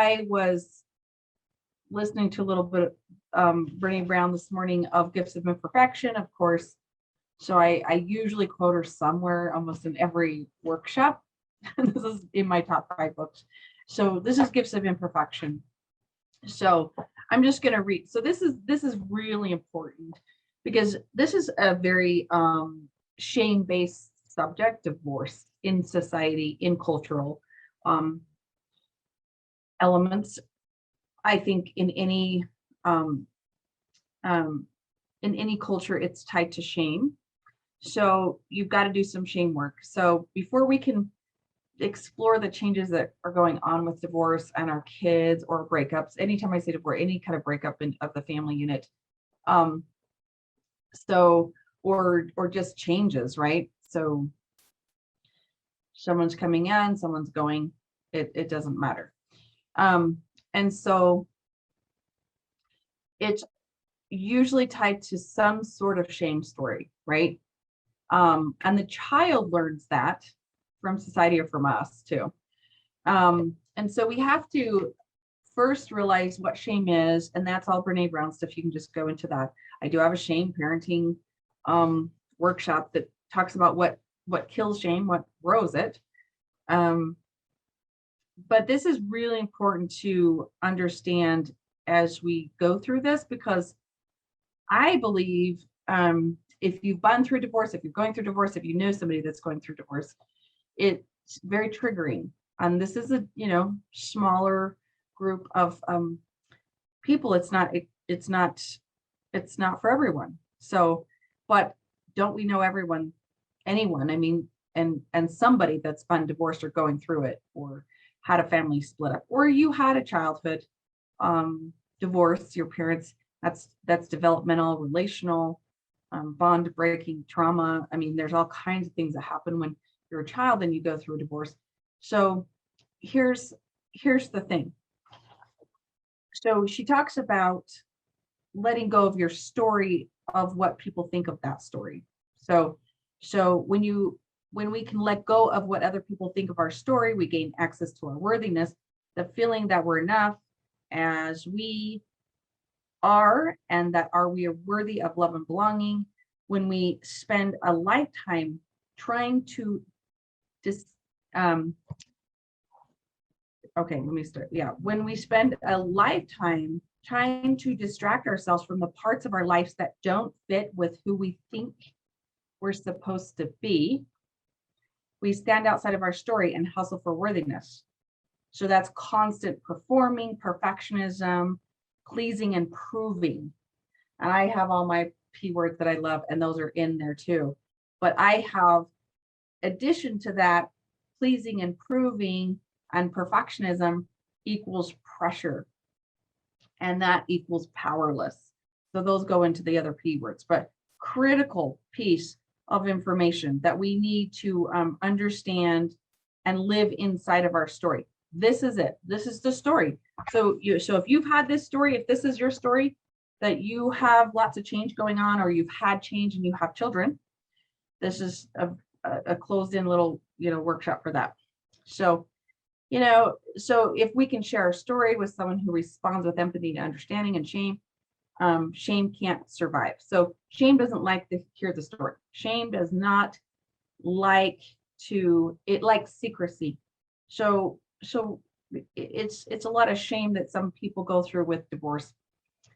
I was listening to a little bit of Brene Brown this morning of Gifts of Imperfection, of course. So I usually quote her somewhere almost in every workshop. This is in my top 5 books. So this is Gifts of Imperfection. So I'm just going to read. So this is really important because this is a very shame-based subject, divorce in society, in cultural elements. I think in any culture, it's tied to shame. So you've got to do some shame work. So before we can explore the changes that are going on with divorce and our kids or breakups, anytime I say divorce, any kind of breakup of the family unit, so or just changes, right? So someone's coming in, someone's going, it doesn't matter. And so it's usually tied to some sort of shame story, right? And the child learns that from society or from us too. And so we have to first realize what shame is, and that's all Brene Brown stuff. You can just go into that. I do have a shame parenting workshop that talks about what kills shame, what grows it. But this is really important to understand as we go through this, because I believe if you've gone through divorce, if you're going through divorce, if you know somebody that's going through divorce, it's very triggering. And this is a smaller group of people. It's not for everyone. So, but don't we know anyone? I mean, and somebody that's been divorced or going through it, or had a family split up, or you had a childhood divorce, your parents, that's developmental, relational, bond breaking trauma. I mean, there's all kinds of things that happen when you're a child and you go through a divorce. So here's the thing. So she talks about letting go of your story, of what people think of that story. So when we can let go of what other people think of our story, we gain access to our worthiness, the feeling that we're enough as we are, and that we are worthy of love and belonging. When we spend a lifetime trying to when we spend a lifetime trying to distract ourselves from the parts of our lives that don't fit with who we think we're supposed to be, we stand outside of our story and hustle for worthiness. So that's constant performing, perfectionism, pleasing, and proving. And I have all my P words that I love, and those are in there too. But I have, addition to that, pleasing and proving and perfectionism equals pressure, and that equals powerless. So those go into the other P words, but critical piece of information that we need to understand and live inside of our story. This is it. This is the story. So if you've had this story, if this is your story, that you have lots of change going on, or you've had change and you have children, this is a closed-in little workshop for that. So so if we can share our story with someone who responds with empathy to understanding and shame, shame can't survive. So shame doesn't like to hear the story. Shame does not like it likes secrecy. So it's a lot of shame that some people go through with divorce.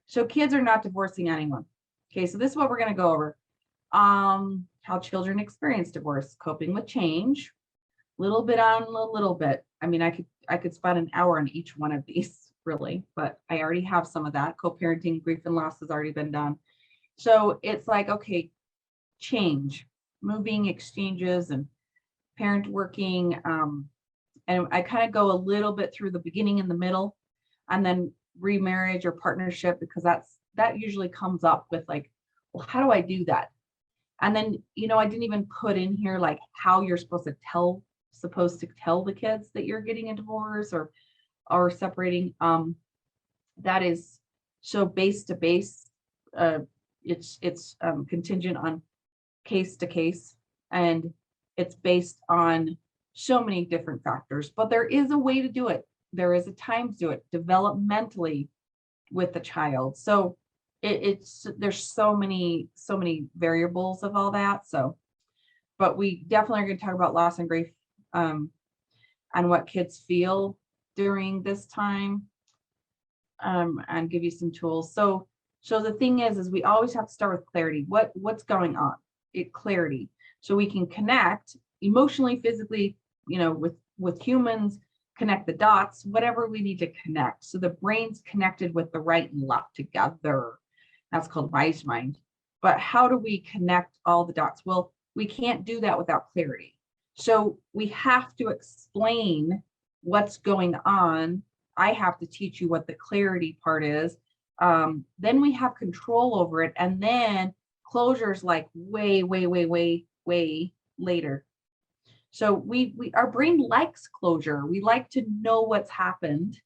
So kids are not divorcing anyone. Okay, so this is what we're going to go over. How children experience divorce, coping with change, little bit on a little bit. I mean, I could spend an hour on each one of these, really, but I already have some of that. Co-parenting, grief and loss has already been done. So it's like, okay, change, moving, exchanges, and parent working. And I kind of go a little bit through the beginning and the middle, and then remarriage or partnership, because that usually comes up with like, well, how do I do that? And then, I didn't even put in here like how you're supposed to tell the kids that you're getting a divorce or separating. That is so base to base. It's contingent on case to case, and it's based on so many different factors, but there is a way to do it. there is a time to do it developmentally with the child. So it's there's so many variables of all that. So, but we definitely are going to talk about loss and grief, and what kids feel during this time, and give you some tools. So the thing is we always have to start with clarity. What's going on? Clarity, so we can connect emotionally, physically, with humans, connect the dots, whatever we need to connect. So the brain's connected with the right and left together. That's called wise mind. But how do we connect all the dots? Well, we can't do that without clarity. So we have to explain what's going on. I have to teach you what the clarity part is. Then we have control over it. And then closure is like way later. So we our brain likes closure. We like to know what's happened.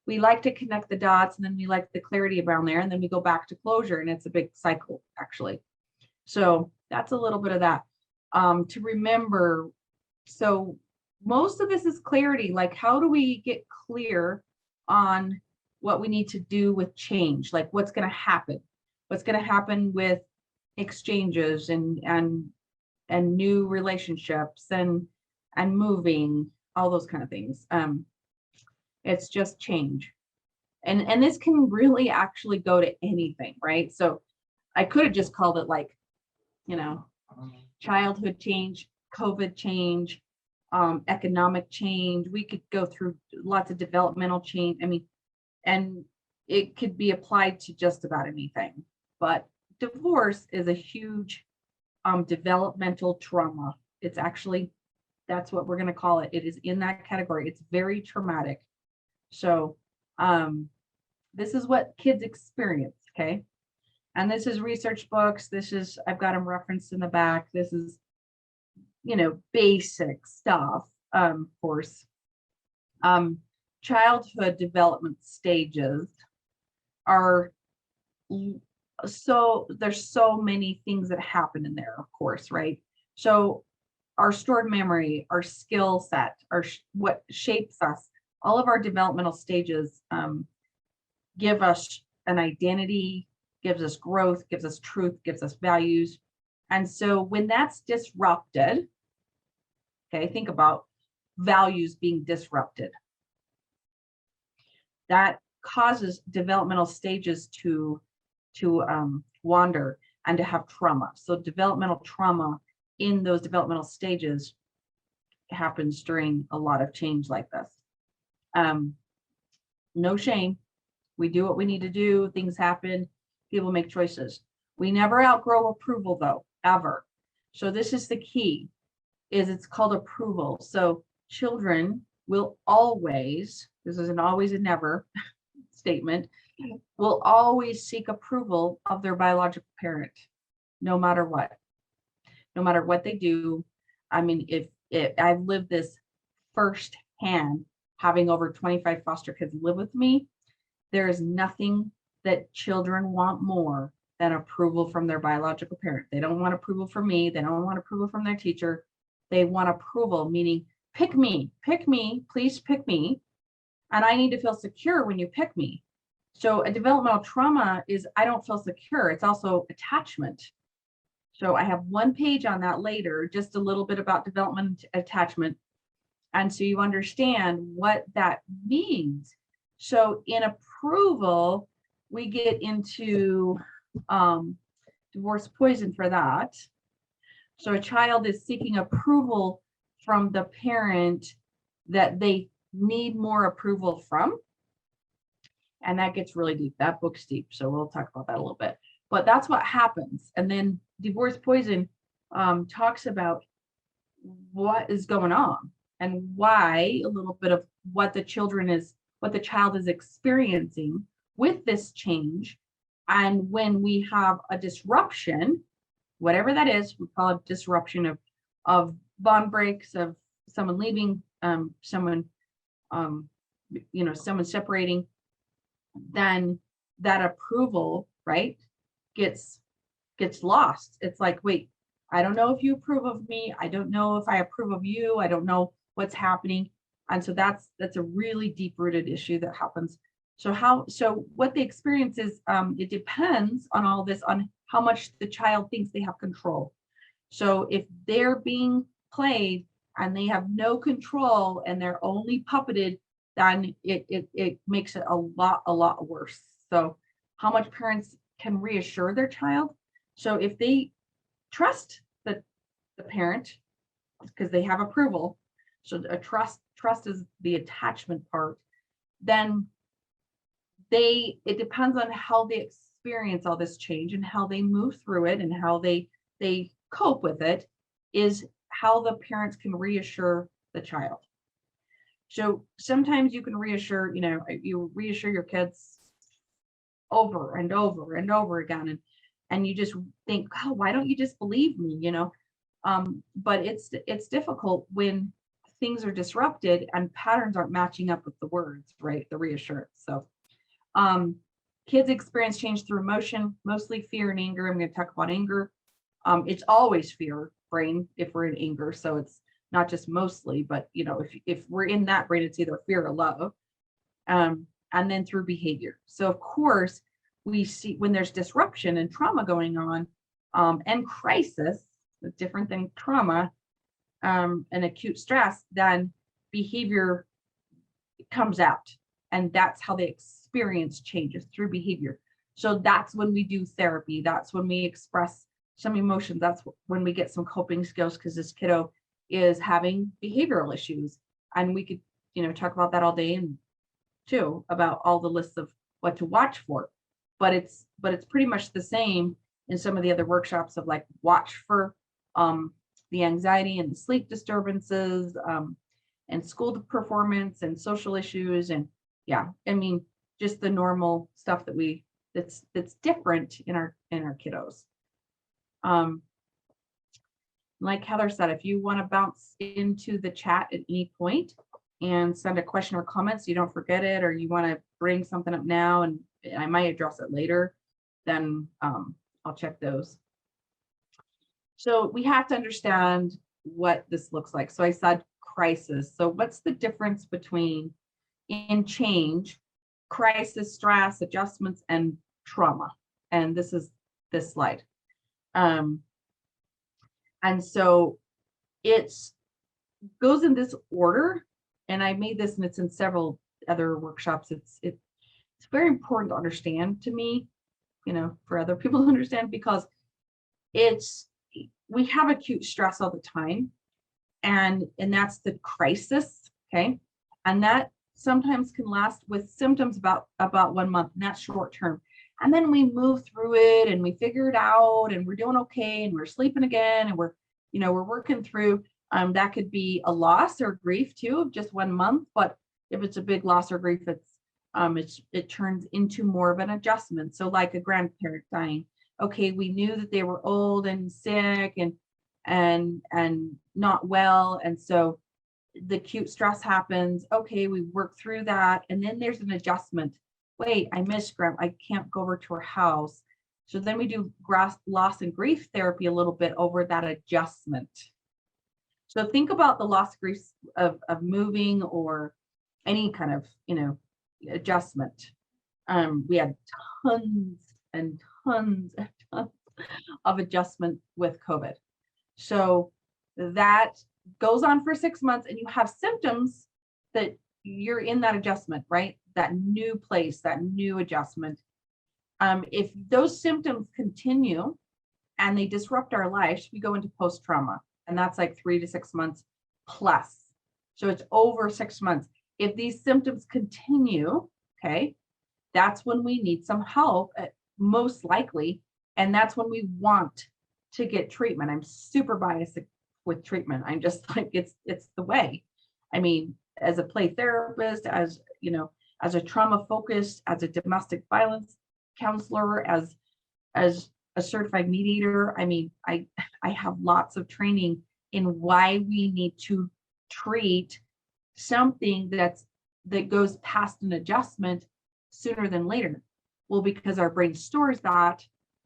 We like to connect the dots, and then we like the clarity around there, and then we go back to closure, and it's a big cycle, actually. So that's a little bit of that to remember. So most of this is clarity. Like, how do we get clear on what we need to do with change? Like, what's going to happen? What's going to happen with exchanges and new relationships and moving, all those kind of things. It's just change. And this can really actually go to anything, right? So I could have just called it like, childhood change, COVID change, economic change. We could go through lots of developmental change. I mean, and it could be applied to just about anything. But divorce is a huge developmental trauma. It's actually, that's what we're going to call it. It is in that category. It's very traumatic. So this is what kids experience, okay? And this is research books. This is, I've got them referenced in the back. This is, basic stuff, of course. Childhood development stages are, so there's so many things that happen in there, of course, right? So our stored memory, our skill set, what shapes us, all of our developmental stages give us an identity, gives us growth, gives us truth, gives us values. And so when that's disrupted, okay, think about values being disrupted. That causes developmental stages to wander and to have trauma. So developmental trauma in those developmental stages happens during a lot of change like this. No shame. We do what we need to do. Things happen. People make choices. We never outgrow approval, though, ever. So this is the key, is it's called approval. So children will always, this is an always and never statement, will always seek approval of their biological parent, no matter what they do. I mean, if I've lived this firsthand, having over 25 foster kids live with me, there is nothing that children want more than approval from their biological parent. They don't want approval from me. They don't want approval from their teacher. They want approval, meaning pick me, please pick me. And I need to feel secure when you pick me. So a developmental trauma is, I don't feel secure. It's also attachment. So I have one page on that later, just a little bit about development attachment. And so you understand what that means. So in approval, we get into divorce poison for that. So a child is seeking approval from the parent that they need more approval from. And that gets really deep. That book's deep. So we'll talk about that a little bit. But that's what happens. And then divorce poison talks about what is going on and why, a little bit of what the child is experiencing with this change. And when we have a disruption, whatever that is, we call it disruption of bond breaks, of someone leaving, someone separating, then that approval, right, gets lost. It's like, wait, I don't know if you approve of me. I don't know if I approve of you. I don't know what's happening. And so that's a really deep rooted issue that happens. So what they experience is it depends on all this, on how much the child thinks they have control. So if they're being played and they have no control and they're only puppeted, then it makes it a lot worse. So how much parents can reassure their child. So if they trust the parent because they have approval, so a trust is the attachment part, then it depends on how they experience all this change and how they move through it and how they cope with it, is how the parents can reassure the child. So sometimes you can reassure, you reassure your kids over and over and over again, and you just think, oh, why don't you just believe me, but it's difficult when things are disrupted and patterns aren't matching up with the words, right? The reassurance. So kids experience change through emotion, mostly fear and anger. I'm going to talk about anger. It's always fear brain if we're in anger. So it's not just mostly, but if we're in that brain, it's either fear or love. And then through behavior. So of course, we see when there's disruption and trauma going on, and crisis, different than trauma, and acute stress, then behavior comes out. And that's how they experience changes, through behavior. So that's when we do therapy. That's when we express some emotions. That's when we get some coping skills, because this kiddo is having behavioral issues. And we could, talk about that all day, and too, about all the lists of what to watch for. But it's pretty much the same in some of the other workshops of like watch for the anxiety and the sleep disturbances, and school performance and social issues. And yeah, I mean, just the normal stuff that's different in our kiddos. Like Heather said, if you want to bounce into the chat at any point and send a question or comment so you don't forget it, or you want to bring something up now and I might address it later, then I'll check those. So we have to understand what this looks like. So I said crisis. So what's the difference between, in change, crisis, stress, adjustments, and trauma? And this is this slide. And so it goes in this order, and I made this, and it's in several other workshops. It's very important to understand, to me, for other people to understand, because we have acute stress all the time, and that's the crisis, okay? And that sometimes can last with symptoms about 1 month, and that's short term. And then we move through it and we figure it out and we're doing okay and we're sleeping again and we're working through. That could be a loss or grief too of just 1 month, but if it's a big loss or grief, it turns into more of an adjustment. So like a grandparent dying, okay, we knew that they were old and sick and not well, and so the acute stress happens. Okay, we work through that, and then there's an adjustment. Wait, I miss grandma. I can't go over to her house. So then we do loss and grief therapy a little bit over that adjustment. So think about the loss grief of moving or any kind of adjustment. We had tons and tons and tons of adjustment with COVID. So that goes on for 6 months, and you have symptoms that you're in that adjustment, right? That new place, that new adjustment. If those symptoms continue and they disrupt our lives, we go into post-trauma, and that's like 3 to 6 months plus. So it's over 6 months. If these symptoms continue, okay, that's when we need some help, most likely, and that's when we want to get treatment. I'm super biased with treatment. I'm just like, it's the way. I mean, as a play therapist, as a trauma focused, as a domestic violence counselor, as a certified mediator. I mean, I have lots of training in why we need to treat something that goes past an adjustment sooner than later. Well, because our brain stores that,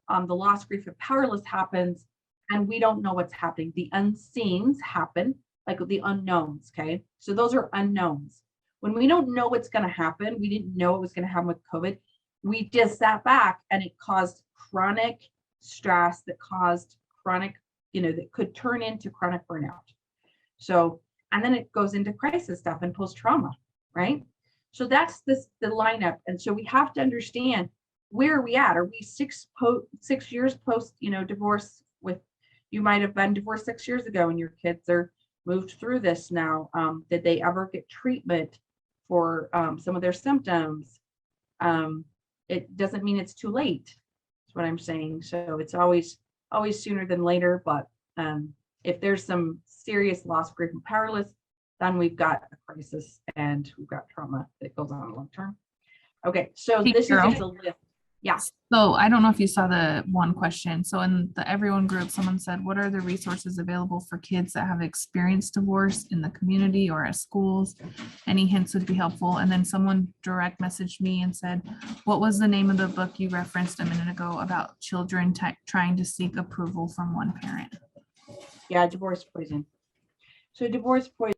the loss, grief, and powerless happens, and we don't know what's happening. The unseens happen, like the unknowns. Okay. So those are unknowns. When we don't know what's going to happen, we didn't know what was going to happen with COVID. We just sat back and it caused chronic stress that caused chronic, that could turn into chronic burnout. So, and then it goes into crisis stuff and post-trauma, right? So that's the lineup. And so we have to understand, where are we at? Are we 6 years post, divorce? With, you might have been divorced 6 years ago and your kids are moved through this now. Did they ever get treatment for some of their symptoms? It doesn't mean it's too late. That's what I'm saying. So it's always sooner than later. But if there's some serious loss, grief, and powerless, then we've got a crisis and we've got trauma that goes on long term. Okay, so Hey, this Carol. is just a list. Yeah. So I don't know if you saw the one question. So in the everyone group, someone said, what are the resources available for kids that have experienced divorce in the community or at schools? Any hints would be helpful. And then someone direct messaged me and said, what was the name of the book you referenced a minute ago about children trying to seek approval from one parent? Yeah, divorce poison. So divorce poison.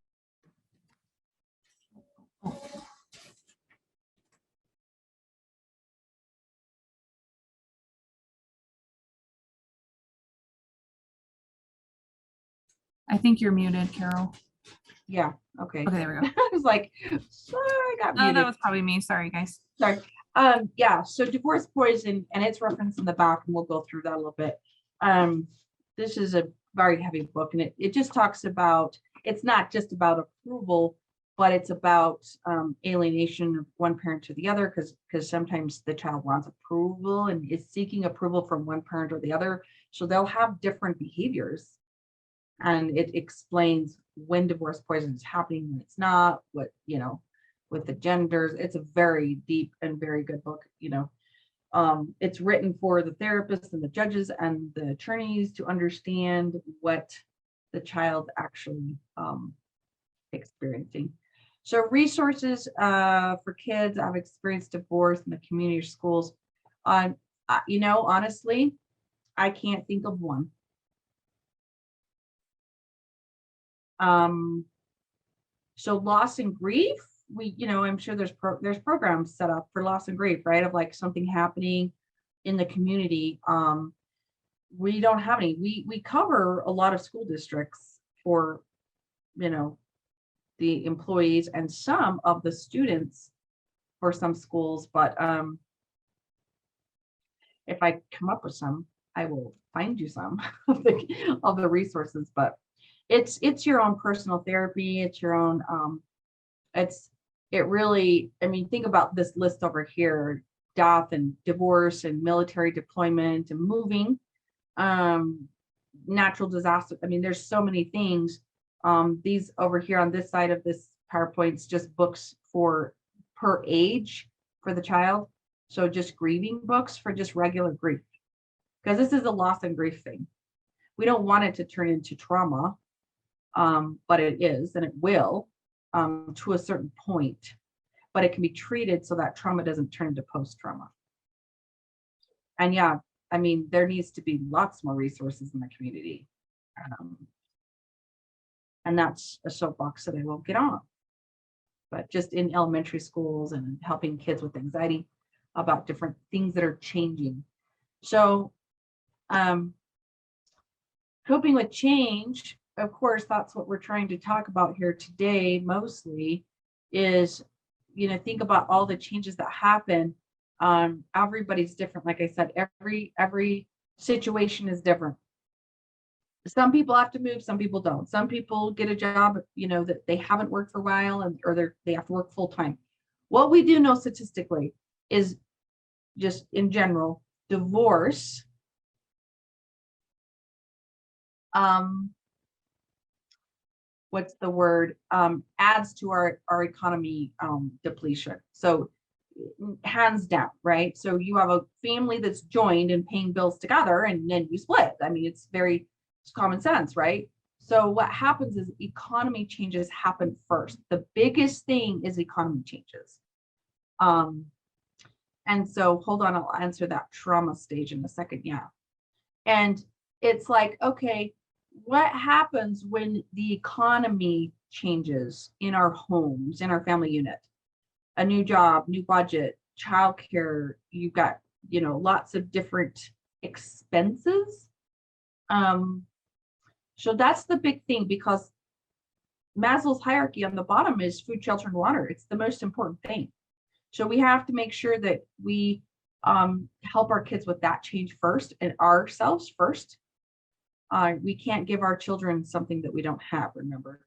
I think you're muted, Carol. Yeah. Okay. Okay, there we go. I was like, sorry, I got muted. That was probably me. Sorry, guys. Sorry. Yeah. So divorce poison, and it's referenced in the back, and we'll go through that a little bit. This is a very heavy book, and it just talks about, it's not just about approval, but it's about alienation of one parent to the other, because sometimes the child wants approval and is seeking approval from one parent or the other. So they'll have different behaviors. And it explains when divorce poison is happening, when it's not, what, with the genders. It's a very deep and very good book. It's written for the therapists and the judges and the attorneys to understand what the child actually experiencing. So resources for kids that have experienced divorce in the community or schools. Honestly, I can't think of one. So loss and grief, I'm sure there's programs set up for loss and grief, right? Of like something happening in the community. We don't have any. We cover a lot of school districts for, the employees and some of the students for some schools, but if I come up with some, I will find you some of the resources, but it's your own personal therapy. It's your own, it really, think about this list over here: death and divorce and military deployment and moving, natural disaster. There's so many things. These over here on this side of this PowerPoint's just books for per age for the child. So just grieving books for just regular grief, because this is a loss and grief thing. We don't want it to turn into trauma. But it is, and it will, to a certain point, but it can be treated so that trauma doesn't turn into post-trauma. And yeah, there needs to be lots more resources in the community. And that's a soapbox that I won't get on. But just in elementary schools and helping kids with anxiety about different things that are changing. So coping with change, of course, that's what we're trying to talk about here today, mostly, is, think about all the changes that happen. Everybody's different. Like I said, every situation is different. Some people have to move, some people don't. Some people get a job, that they haven't worked for a while, or they have to work full time. What we do know statistically is, just in general, divorce, what's the word, adds to our economy depletion. So hands down, right? So you have a family that's joined and paying bills together, and then you split. It's common sense, right? So what happens is economy changes happen first. The biggest thing is economy changes. And so hold on, I'll answer that trauma stage in a second. Yeah. And it's like, okay, what happens when the economy changes in our homes, in our family unit? A new job, new budget, childcare, you've got, lots of different expenses. So that's the big thing, because Maslow's hierarchy on the bottom is food, shelter, and water. It's the most important thing. So we have to make sure that we help our kids with that change first, and ourselves first. We can't give our children something that we don't have, remember.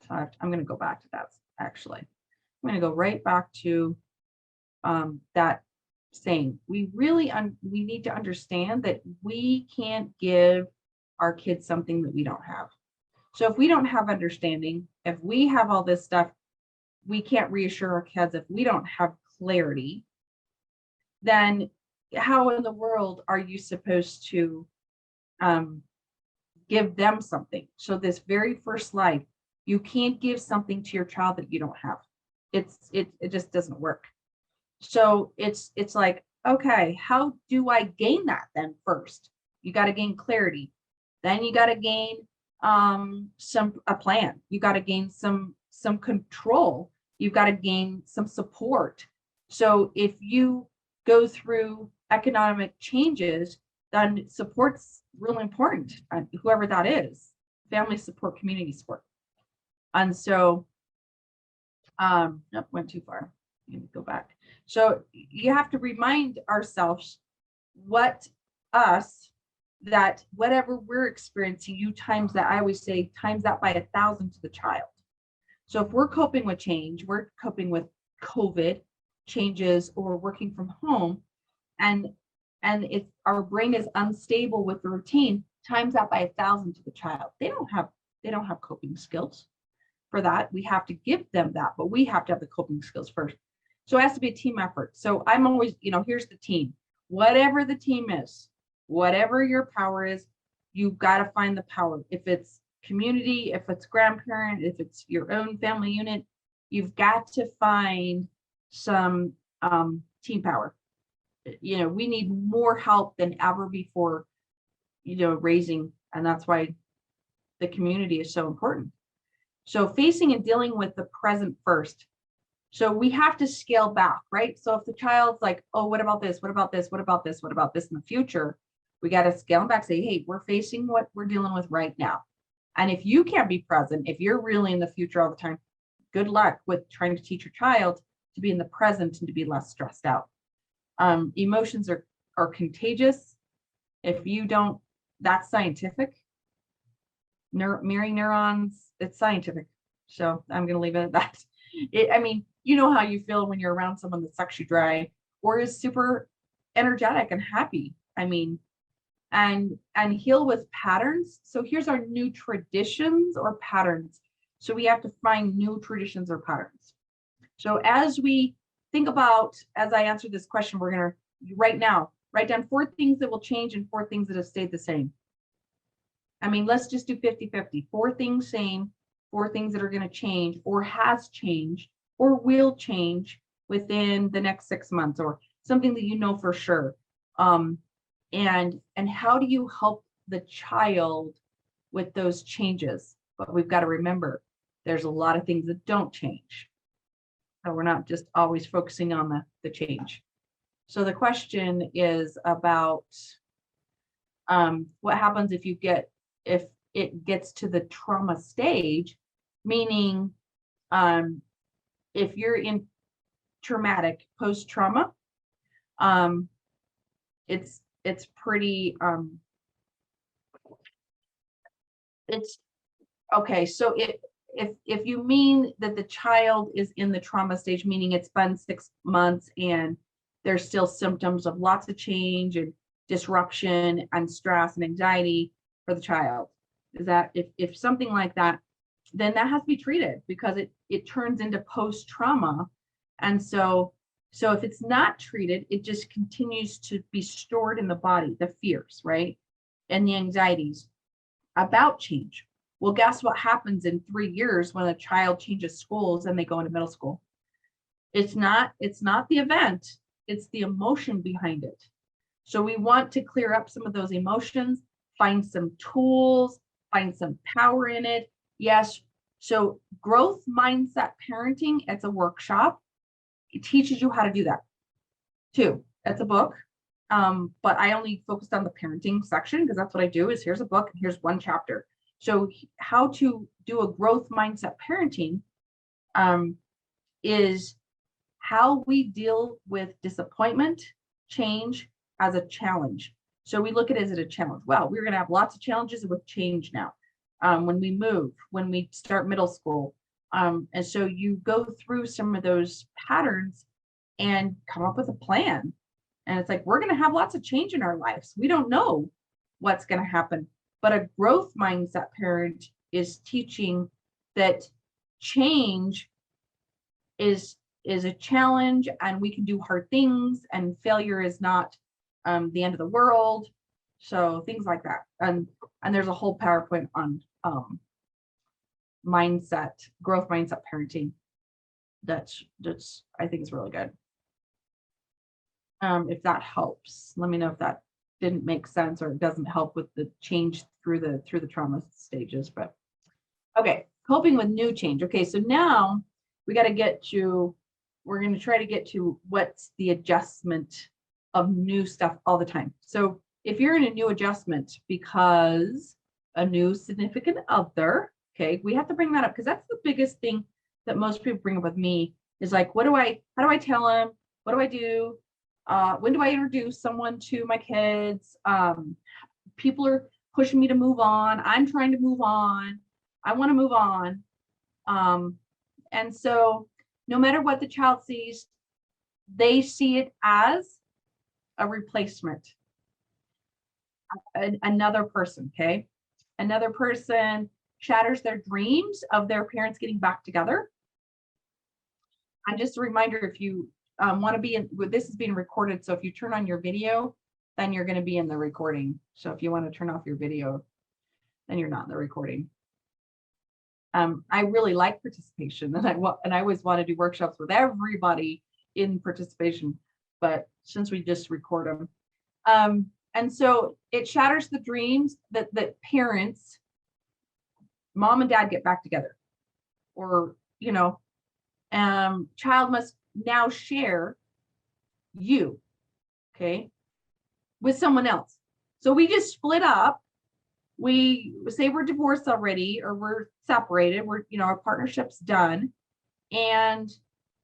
So I'm going to go back to that, actually. I'm going to go right back to that saying. We really we need to understand that we can't give our kids something that we don't have. So if we don't have understanding, if we have all this stuff, we can't reassure our kids. If we don't have clarity, then how in the world are you supposed to give them something? So this very first life, you can't give something to your child that you don't have. It just doesn't work. So it's like, okay, how do I gain that then? First, you got to gain clarity. Then you got to gain a plan. You got to gain some control. You've got to gain some support. So if you go through economic changes, then support's really important, whoever that is, family support, community support. And so, nope, went too far. Let me go back. So you have to remind ourselves that whatever we're experiencing, you times that. I always say times that by 1,000 to the child. So if we're coping with change, we're coping with COVID changes or working from home, and if our brain is unstable with the routine, times that by 1,000 to the child. They don't have coping skills for that. We have to give them that, but we have to have the coping skills first. So it has to be a team effort. So I'm always, here's the team. Whatever the team is, whatever your power is, you've got to find the power. If it's community, if it's grandparent, if it's your own family unit, you've got to find some team power. We need more help than ever before, raising, and that's why the community is so important. So facing and dealing with the present first. So we have to scale back, right? So if the child's like, oh, what about this? What about this? What about this? What about this in the future? We got to scale back, say, hey, we're facing what we're dealing with right now. And if you can't be present, if you're really in the future all the time, good luck with trying to teach your child to be in the present and to be less stressed out. Emotions are contagious. If you don't, that's scientific. Mirroring neurons, it's scientific. So I'm going to leave it at that. You know how you feel when you're around someone that sucks you dry or is super energetic and happy. And heal with patterns. So here's our new traditions or patterns. So we have to find new traditions or patterns. So as we think about, as I answer this question, we're going to right now write down 4 things that will change and 4 things that have stayed the same. Let's just do 50-50. 4 things same, 4 things that are going to change or has changed or will change within the next 6 months, or something that for sure. And how do you help the child with those changes? But we've got to remember, there's a lot of things that don't change. So we're not just always focusing on the change. So the question is about what happens if it gets to the trauma stage, meaning if you're in traumatic post-trauma, it's pretty it's okay. So if you mean that the child is in the trauma stage, meaning it's been 6 months and there's still symptoms of lots of change and disruption and stress and anxiety for the child, is that if something like that, then that has to be treated, because it turns into post-trauma. And so if it's not treated, it just continues to be stored in the body, the fears, right? And the anxieties about change. Well, guess what happens in 3 years when a child changes schools and they go into middle school? It's not the event, it's the emotion behind it. So we want to clear up some of those emotions, find some tools, find some power in it. Yes. So growth mindset parenting, it's a workshop. It teaches you how to do that too. That's a book. But I only focused on the parenting section because that's what I do is here's a book and here's one chapter. So how to do a growth mindset parenting is how we deal with disappointment, change as a challenge. So we look at it as a challenge. Well, we're going to have lots of challenges with change now. When we move, when we start middle school. And so you go through some of those patterns and come up with a plan. And it's like, we're going to have lots of change in our lives. We don't know what's going to happen. But a growth mindset parent is teaching that change is a challenge and we can do hard things and failure is not the end of the world. So things like that. And there's a whole PowerPoint on growth mindset parenting. That's I think is really good. If that helps, let me know if that didn't make sense or it doesn't help with the change through the trauma stages. But okay, coping with new change. Okay, so now we got to we're going to try to get to what's the adjustment of new stuff all the time. So if you're in a new adjustment because a new significant other, okay, we have to bring that up because that's the biggest thing that most people bring up with me is like, how do I tell them? What do I do? When do I introduce someone to my kids? People are pushing me to move on. I'm trying to move on. I want to move on. And so no matter what the child sees, they see it as a replacement. Another person, okay? Another person shatters their dreams of their parents getting back together. And just a reminder, if you want to be in, this is being recorded, so if you turn on your video, then you're going to be in the recording. So if you want to turn off your video, then you're not in the recording. I really like participation, and I always want to do workshops with everybody in participation, but since we just record them, and so it shatters the dreams that parents, mom and dad, get back together, or child must now share you, okay, with someone else. So we just split up. We say we're divorced already or we're separated, our partnership's done. And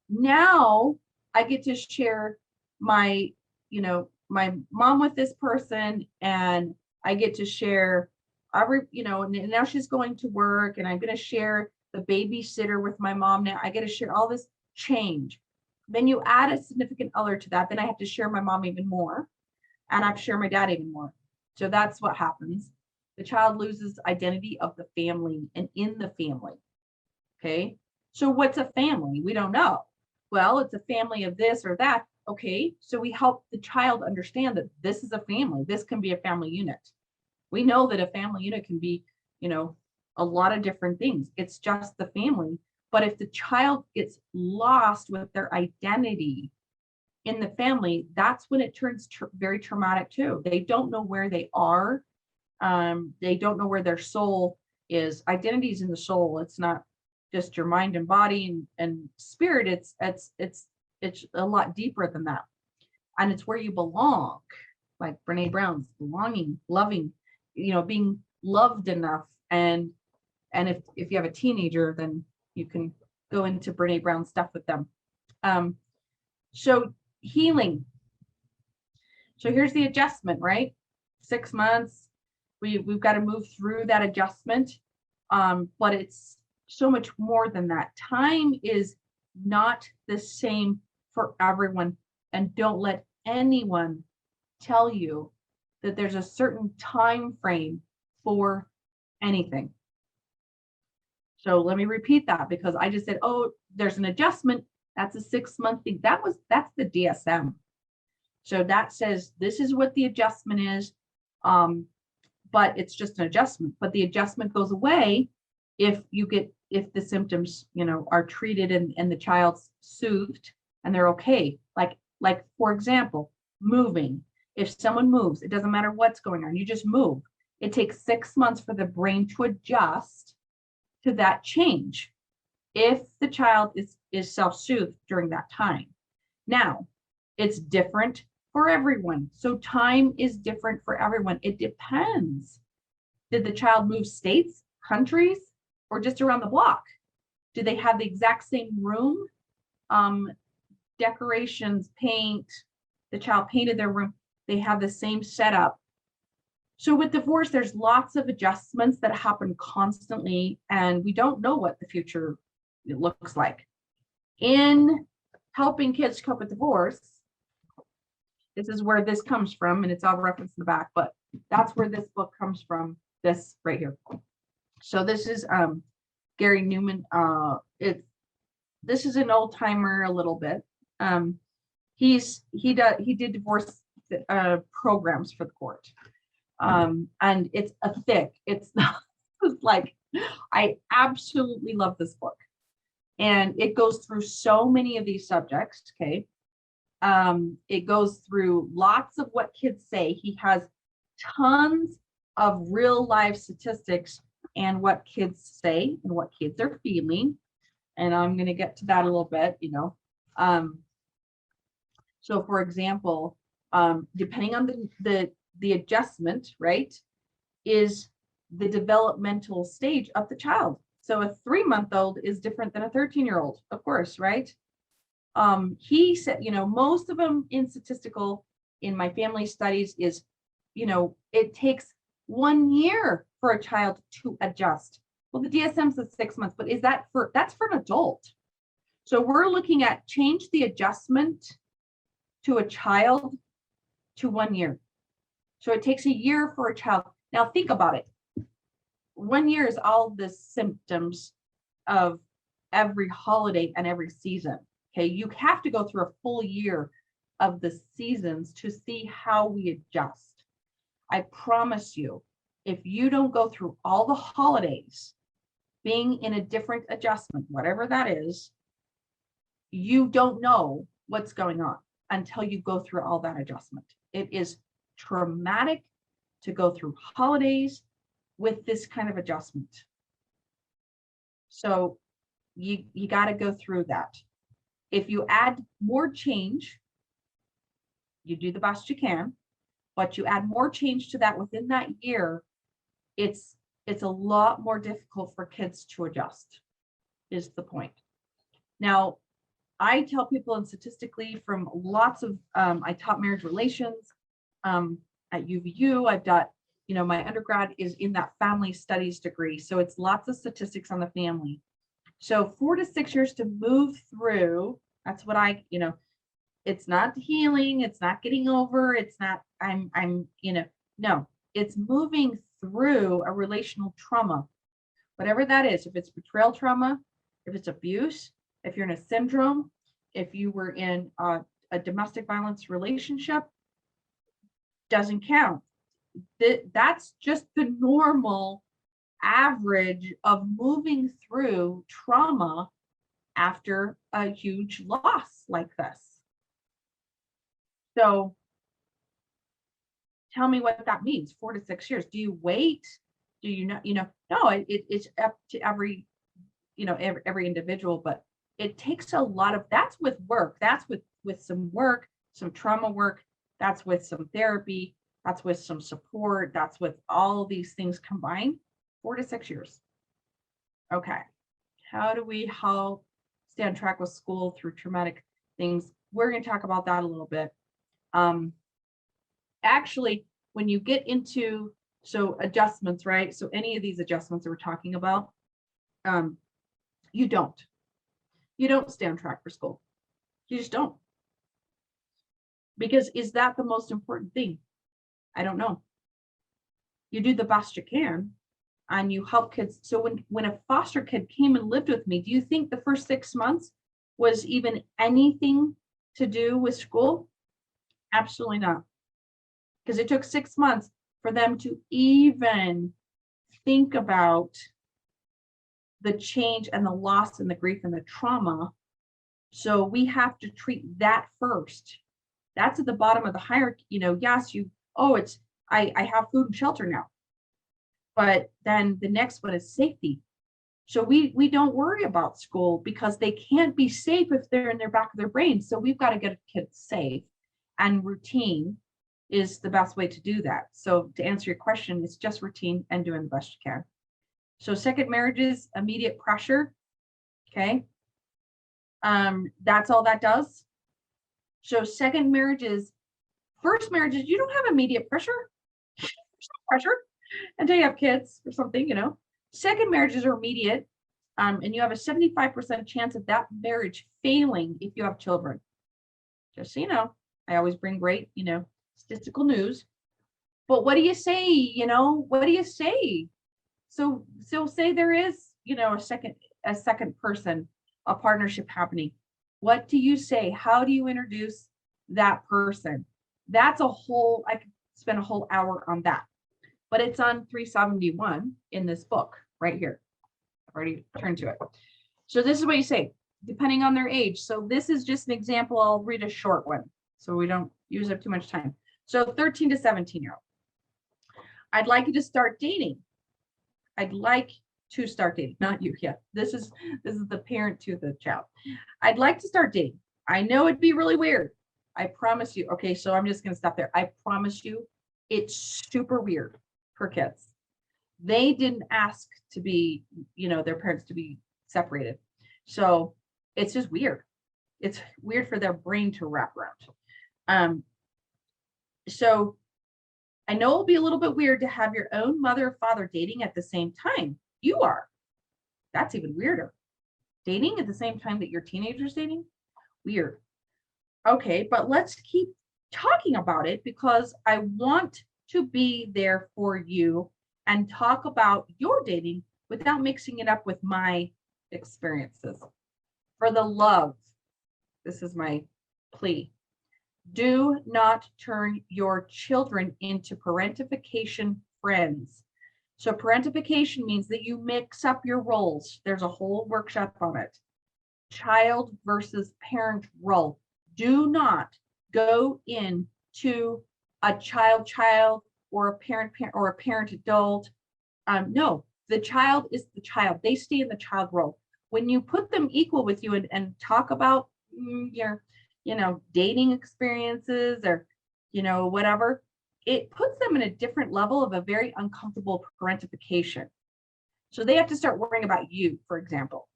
now I get to share my mom with this person, and I get to share and now she's going to work and I'm going to share the babysitter with my mom. Now I get to share all this change. Then you add a significant other to that. Then I have to share my mom even more, and I have to share my dad even more. So that's what happens. The child loses identity of the family and in the family. Okay. So what's a family? We don't know. Well, it's a family of this or that. Okay. So we help the child understand that this is a family. This can be a family unit. We know that a family unit can be, a lot of different things. It's just the family. But if the child gets lost with their identity in the family, that's when it turns very traumatic too. They don't know where they are. They don't know where their soul is. Identity is in the soul. It's not just your mind and body and spirit. It's a lot deeper than that. And it's where you belong, like Brene Brown's belonging, loving, being loved enough. And if you have a teenager, then you can go into Brene Brown stuff with them. So healing. So here's the adjustment, right? 6 months. We've got to move through that adjustment. But it's so much more than that. Time is not the same for everyone. And don't let anyone tell you that there's a certain time frame for anything. So let me repeat that, because I just said, oh, there's an adjustment. That's a 6-month thing. That's the DSM. So that says this is what the adjustment is. But it's just an adjustment. But the adjustment goes away if the symptoms, are treated and the child's soothed and they're okay. Like for example, moving. If someone moves, it doesn't matter what's going on. You just move. It takes 6 months for the brain to adjust to that change if the child is self-soothed during that time. Now, it's different for everyone. So time is different for everyone. It depends. Did the child move states, countries, or just around the block? Do they have the exact same room? Decorations, paint, the child painted their room. They have the same setup. So with divorce, there's lots of adjustments that happen constantly, and we don't know what the future looks like. In helping kids cope with divorce, this is where this comes from, and it's all referenced in the back, but that's where this book comes from, this right here. So this is Gary Newman. This is an old timer a little bit. He did divorce programs for the court. And it's a thick, it's like, I absolutely love this book. And it goes through so many of these subjects, okay? It goes through lots of what kids say. He has tons of real life statistics and what kids say and what kids are feeling. And I'm going to get to that a little bit, you know. So for example, depending on the adjustment, right, is the developmental stage of the child. So a 3-month-old is different than a 13-year-old, of course, right? He said, you know, most of them in statistical, in my family studies is, you know, it takes 1 year for a child to adjust. Well, the DSM says 6 months, but that's for an adult. So we're looking at change the adjustment to a child to 1 year. So it takes a year for a child. Now think about it. 1 year is all the symptoms of every holiday and every season. Okay, you have to go through a full year of the seasons to see how we adjust. I promise you, if you don't go through all the holidays being in a different adjustment, whatever that is, you don't know what's going on until you go through all that adjustment. It is traumatic to go through holidays with this kind of adjustment. So you got to go through that. If you add more change, you do the best you can, but you add more change to that within that year, it's a lot more difficult for kids to adjust, is the point. Now, I tell people, and statistically from lots of, I taught marriage relations at UVU. I've got, you know, my undergrad is in that family studies degree. So it's lots of statistics on the family. So 4 to 6 years to move through, that's what I, you know, it's not healing, it's not getting over, it's not, I'm, you know, no, it's moving through a relational trauma, whatever that is. If it's betrayal trauma, if it's abuse, if you're in a syndrome, if you were in a domestic violence relationship, doesn't count. That's just the normal average of moving through trauma after a huge loss like this. So tell me what that means. 4 to 6 years. Do you wait? Do you know, no, it's up to every, you know, every individual, but it takes a lot of, that's with work. That's with some work, some trauma work. That's with some therapy. That's with some support. That's with all of these things combined. 4 to 6 years. Okay. How do we help stay on track with school through traumatic things? We're going to talk about that a little bit. Actually, when you get into, so adjustments, right? So any of these adjustments that we're talking about, you don't stay on track for school. You just don't. Because is that the most important thing? I don't know. You do the best you can and you help kids. So when a foster kid came and lived with me, do you think the first 6 months was even anything to do with school? Absolutely not. Because it took 6 months for them to even think about the change and the loss and the grief and the trauma. So we have to treat that first. That's at the bottom of the hierarchy. You know, yes, I have food and shelter now. But then the next one is safety. So we don't worry about school because they can't be safe if they're in their back of their brain. So we've got to get kids safe, and routine is the best way to do that. So to answer your question, it's just routine and doing the best you can. So second marriages, immediate pressure. Okay. That's all that does. So second marriages, first marriages, you don't have immediate pressure. Pressure until you have kids or something, Second marriages are immediate, and you have a 75% chance of that marriage failing if you have children. Just so you know, I always bring great, statistical news. But what do you say? What do you say? So say there is, a second person, a partnership happening. What do you say? How do you introduce that person? That's I could spend a whole hour on that. But it's on 371 in this book right here. I've already turned to it. So this is what you say, depending on their age. So this is just an example. I'll read a short one so we don't use up too much time. So 13 to 17-year-old. I'd like you to start dating. I'd like to start dating, not you yet. This is the parent to the child. I'd like to start dating. I know it'd be really weird. I promise you. Okay, so I'm just going to stop there. I promise you it's super weird for kids. They didn't ask to be, their parents to be separated. So it's just weird. It's weird for their brain to wrap around. So I know it'll be a little bit weird to have your own mother or father dating at the same time you are. That's even weirder. Dating at the same time that your teenager's dating? Weird. Okay, but let's keep talking about it because I want to be there for you and talk about your dating without mixing it up with my experiences. For the love, this is my plea. Do not turn your children into parentification friends. So parentification means that you mix up your roles. There's a whole workshop on it. Child versus parent role. Do not go into a child or a parent or a parent adult. No, the child is the child. They stay in the child role. When you put them equal with you and talk about your dating experiences or whatever, it puts them in a different level of a very uncomfortable parentification. So they have to start worrying about you, for example.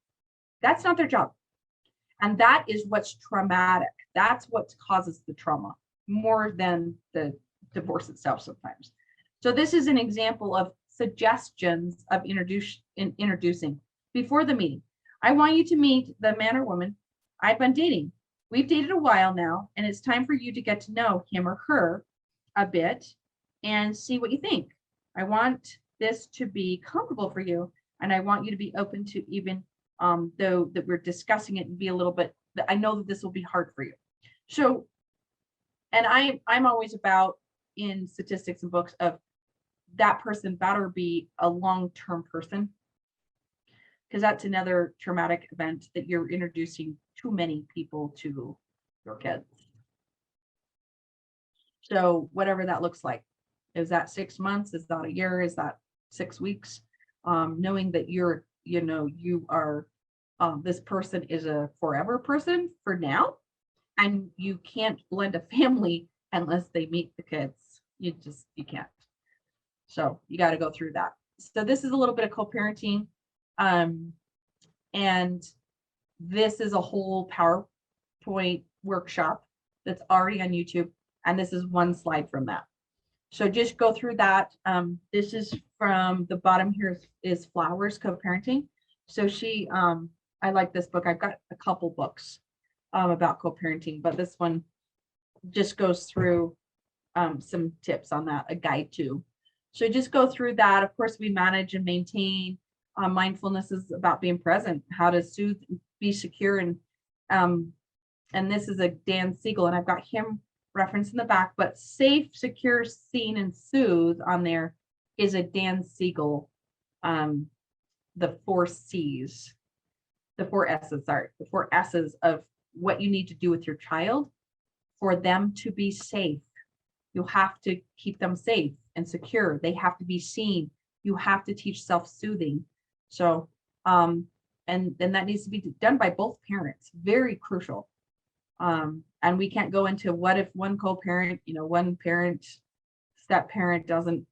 That's not their job. And that is what's traumatic. That's what causes the trauma more than the divorce itself sometimes. So this is an example of suggestions of introducing before the meeting. I want you to meet the man or woman I've been dating. We've dated a while now, and it's time for you to get to know him or her a bit and see what you think. I want this to be comfortable for you, and I want you to be open to even though that we're discussing it and be a little bit, I know that this will be hard for you. So, and I'm always about in statistics and books of that person better be a long-term person, because that's another traumatic event that you're introducing too many people to your kids. So whatever that looks like, is that 6 months? Is that a year? Is that 6 weeks? Knowing that you are, this person is a forever person for now, and you can't blend a family unless they meet the kids. You can't. So you got to go through that. So this is a little bit of co-parenting. And this is a whole PowerPoint workshop that's already on YouTube. And this is one slide from that. So just go through that. This is from the bottom here is Flowers Co-Parenting. So I like this book. I've got a couple books about co-parenting, but this one just goes through some tips on that, a guide to. So just go through that. Of course, we manage and maintain. Mindfulness is about being present, how to soothe, be secure. And this is a Dan Siegel, and I've got him referenced in the back, but safe, secure, seen, and soothe on there is a Dan Siegel, the 4 C's, the 4 S's, the 4 S's of what you need to do with your child for them to be safe. You have to keep them safe and secure. They have to be seen. You have to teach self-soothing. So, and that needs to be done by both parents, very crucial. And we can't go into what if one co-parent, one parent, step parent doesn't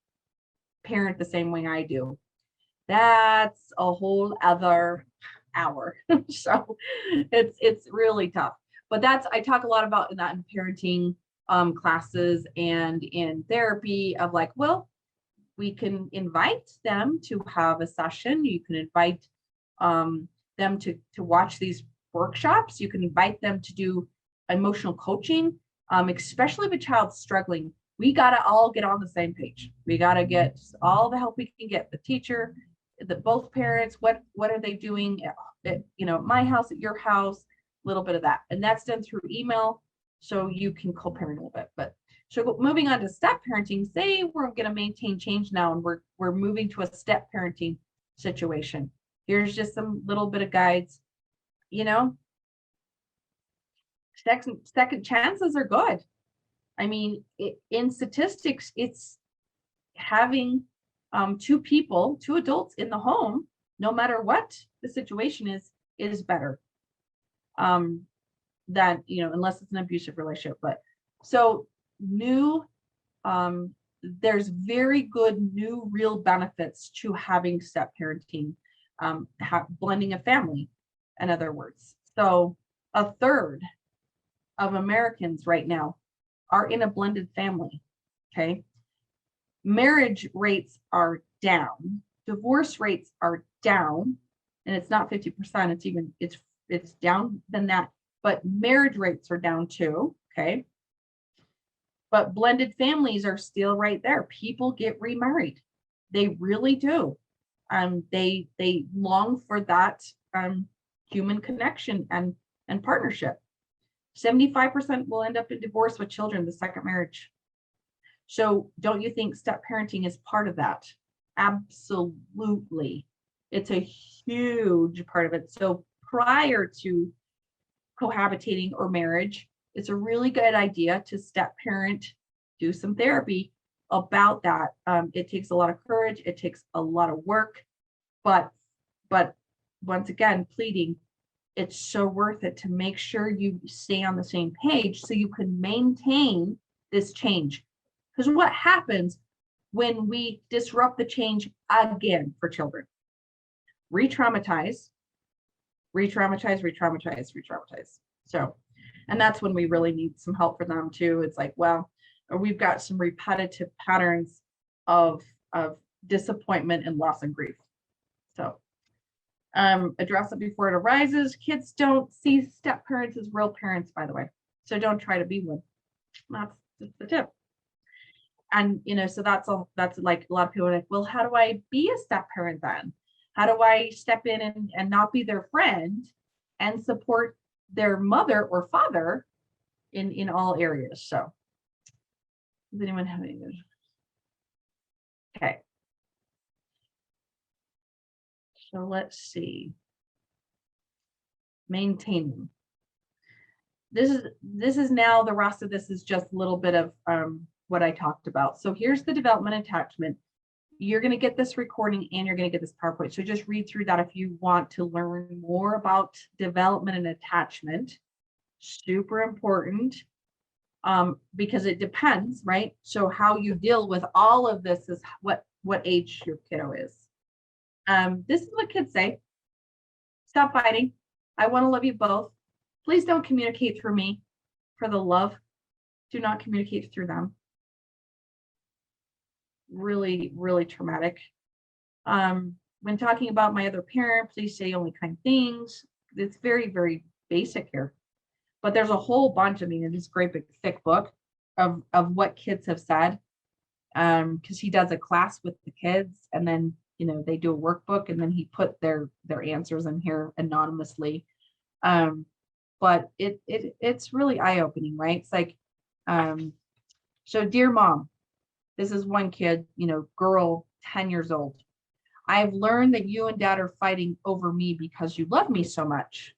parent the same way I do. That's a whole other hour. So it's really tough. But I talk a lot about that in parenting classes and in therapy of like, well, we can invite them to have a session. You can invite them to watch these workshops. You can invite them to do emotional coaching, especially if a child's struggling. We got to all get on the same page. We got to get all the help we can get. The teacher, both parents, what are they doing at my house, at your house, a little bit of that. And that's done through email. So you can co-parent a little bit. But so moving on to step parenting, say we're going to maintain change now and we're moving to a step parenting situation. Here's just some little bit of guides. Second chances are good. I mean, in statistics, it's having two adults in the home, no matter what the situation is better. That, unless it's an abusive relationship. But so there's very good new real benefits to having step parenting, blending a family, in other words. So a third of Americans right now are in a blended family. Okay. Marriage rates are down. Divorce rates are down. And it's not 50%. It's down than that. But marriage rates are down too. Okay. But blended families are still right there. People get remarried. They really do. They long for that human connection and partnership. 75% will end up in divorce with children, the second marriage. So don't you think step parenting is part of that? Absolutely. It's a huge part of it. So prior to cohabitating or marriage, it's a really good idea to step parent, do some therapy about that. It takes a lot of courage. It takes a lot of work, but once again, pleading, it's so worth it to make sure you stay on the same page so you can maintain this change. Because what happens when we disrupt the change again for children? Re-traumatize. So, and that's when we really need some help for them too. It's like, well, we've got some repetitive patterns of disappointment and loss and grief. So address it before it arises. Kids don't see step parents as real parents, by the way. So don't try to be one. That's just the tip. And so that's like a lot of people are like, well, how do I be a step parent then? How do I step in and not be their friend and support their mother or father in all areas? So does anyone have any? Okay. So let's see. Maintaining. This is now the rest of this is just a little bit of what I talked about. So here's the development attachment. You're going to get this recording and you're going to get this PowerPoint. So just read through that if you want to learn more about development and attachment. Super important because it depends, right? So how you deal with all of this is what age your kiddo is. This is what kids say. Stop fighting. I want to love you both. Please don't communicate through me. For the love, do not communicate through them. Really, really traumatic. When talking about my other parent, please say only kind things. It's very, very basic here. But there's a whole bunch, in this great big thick book of what kids have said. Because he does a class with the kids and then they do a workbook and then he put their answers in here anonymously. But it's really eye-opening, right? It's like, so dear mom, this is one kid, girl, 10 years old. I've learned that you and dad are fighting over me because you love me so much.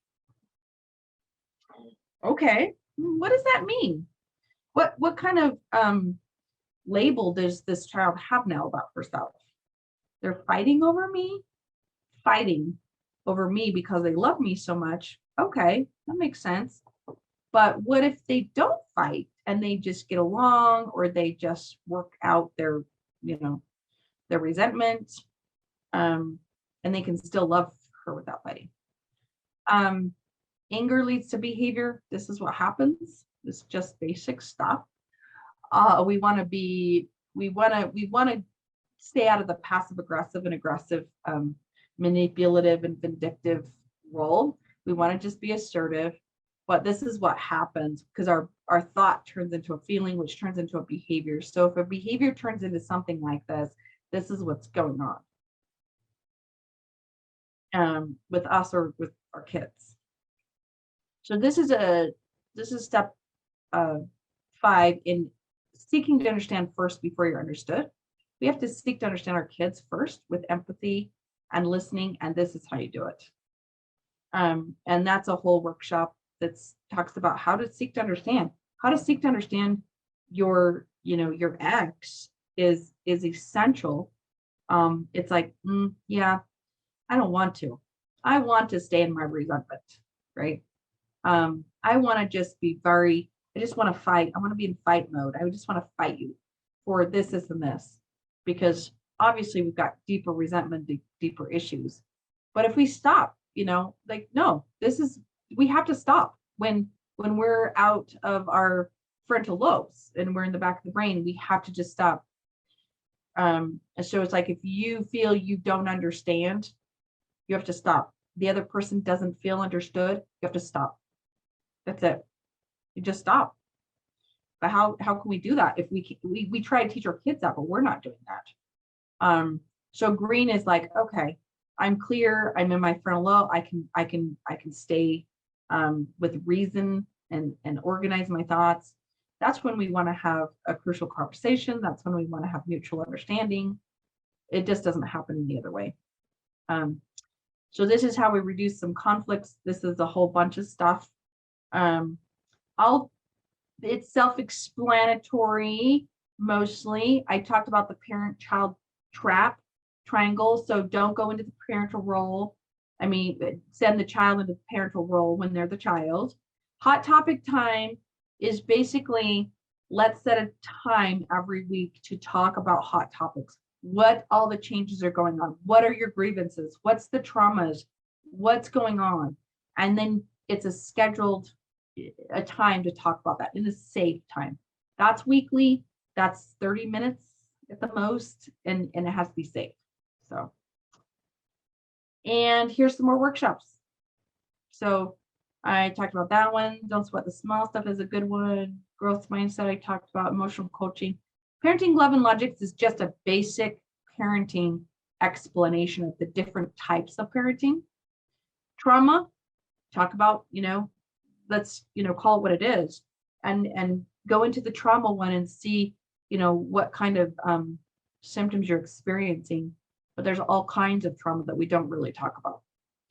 Okay, what does that mean? What kind of label does this child have now about herself? They're fighting over me, because they love me so much. Okay, that makes sense. But what if they don't fight and they just get along, or they just work out their, their resentment, and they can still love her without fighting. Anger leads to behavior. This is what happens. This is just basic stuff. We want to stay out of the passive aggressive and aggressive, manipulative and vindictive role. We want to just be assertive. But this is what happens because our thought turns into a feeling, which turns into a behavior. So if a behavior turns into something like this is what's going on with us or with our kids. So this is step 5 in seeking to understand first before you're understood. We have to seek to understand our kids first with empathy and listening, and this is how you do it. And that's a whole workshop that talks about how to seek to understand. How to seek to understand your ex is essential. It's like, yeah, I don't want to. I want to stay in my resentment, right? I want to just be I just want to fight. I want to be in fight mode. I just want to fight you for this, and this, because obviously we've got deeper resentment, deeper issues. But if we stop, no, we have to stop when we're out of our frontal lobes and we're in the back of the brain. We have to just stop. And so it's like, if you feel you don't understand, you have to stop. The other person doesn't feel understood, you have to stop. That's it. You just stop. But how can we do that if we try to teach our kids that, but we're not doing that? So green is like, okay, I'm clear. I'm in my frontal lobe. I can stay with reason and organize my thoughts. That's when we want to have a crucial conversation. That's when we want to have mutual understanding. It just doesn't happen any other way. So this is how we reduce some conflicts. This is a whole bunch of stuff. It's self-explanatory mostly. I talked about the parent-child triangle. So don't go into the parental role. Send the child into the parental role when they're the child. Hot topic time is basically, let's set a time every week to talk about hot topics. What all the changes are going on. What are your grievances? What's the traumas? What's going on? And then it's a time to talk about that in a safe time. That's weekly. That's 30 minutes at the most, and it has to be safe. So, and here's some more workshops. So I talked about that one. Don't sweat the small stuff is a good one. Growth mindset, I talked about. Emotional coaching. Parenting Love and Logics is just a basic parenting explanation of the different types of parenting. Trauma, talk about, let's, call it what it is, and go into the trauma one and see, what kind of symptoms you're experiencing. But there's all kinds of trauma that we don't really talk about.